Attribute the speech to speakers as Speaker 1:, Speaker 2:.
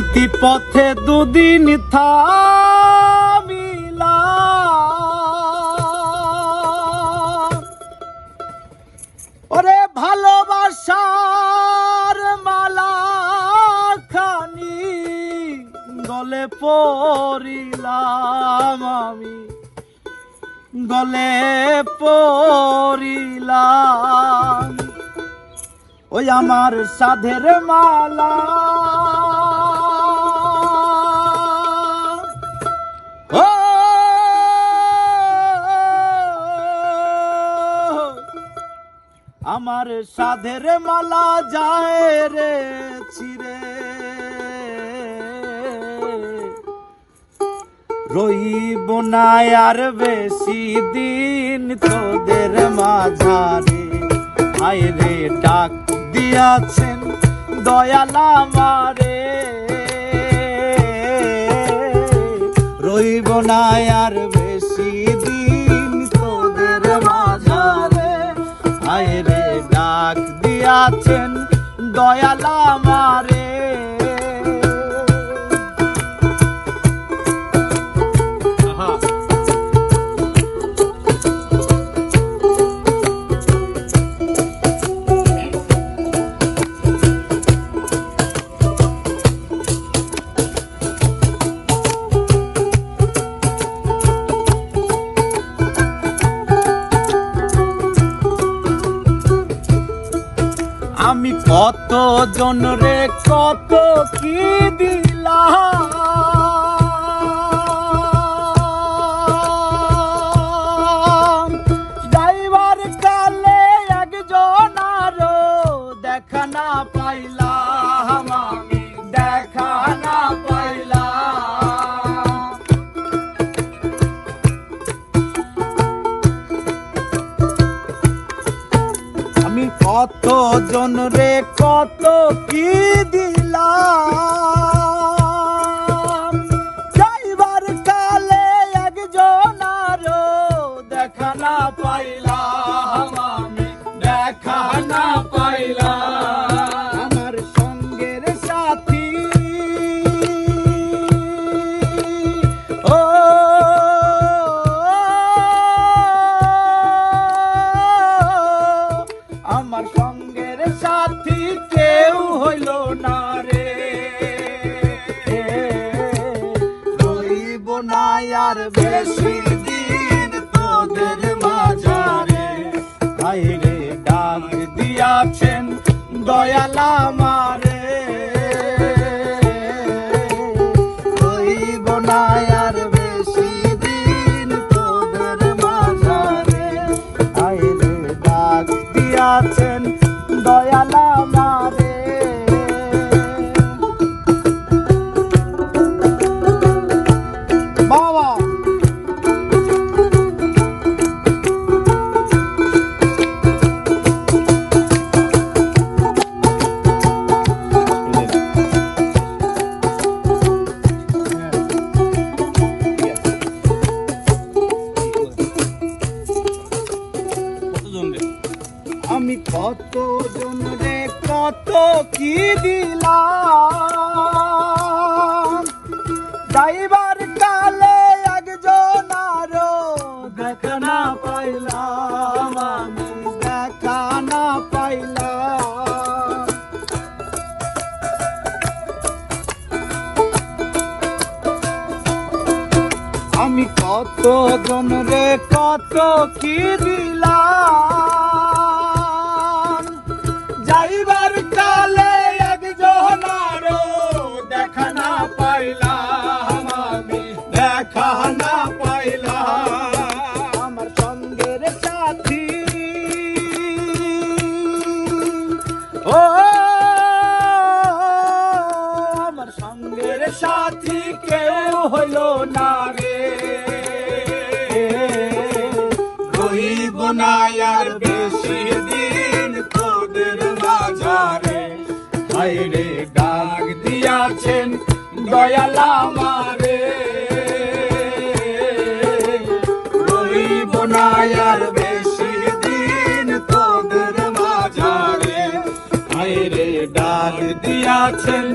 Speaker 1: চলতি পথে দুদিন থামিলা, ওরে ভালোবাসার মালা খানি গলে পড়িলাম আমি, গলে পড়িলাম। ওই আমার সাধের মালা ও আমার সাধের মালা যায় রে ছিড়ে, রইব না আর বেশি দিন তোদের মাঝারে। হায় রে ডাক দিয়াছেন দয়াল আমারে, রইব না আর বেশি দিন তোদের মাঝারে। হায় রে ডাক দিয়াছেন দয়াল আমারে। আমি কত জন রে কত কি দিলাম, ড্রাইভার কালে একজন আরো দেখা না পাইলাম, আমি দেখা না পাইলাম। আমি কত জন রে কত কি দিলাম, যাইবার কালে একজন আরো দেখা না পাইলাম, আমি দেখা না পাইলাম। আমার সঙ্গের সাথী ও আমার সঙ্গের সাথী কেউ হইল না রে, রইব না আর বেশি দিন তোদের মাঝারে। হায় রে ডাক দিয়াছেন দয়াল আমারে, রইব না আর বেশি দিন তোদের মাঝারে। হায় রে ডাক দিয়াছেন দয়াল আমারে। বাবা আমি কত জন রে কত কি দিলাম, যাইবার কালে একজন আরো দেখা না পাইলাম, আমি দেখা না পাইলাম। আমি কত জন রে কত কি দিলাম, যাইবার কালে একজন আরো দেখা না পাইলাম, আমি দেখা না পাইলাম। আমার সঙ্গের সাথী ও আমার সঙ্গের সাথী কেউ হইল না রে, রইব না আর বেশি দিন তোদের মাঝারে। হায় রে ডাক দিয়াছেন দয়াল আমারে, রইব না আর বেশি দিন তোদের মাঝারে। হায় রে ডাক দিয়াছেন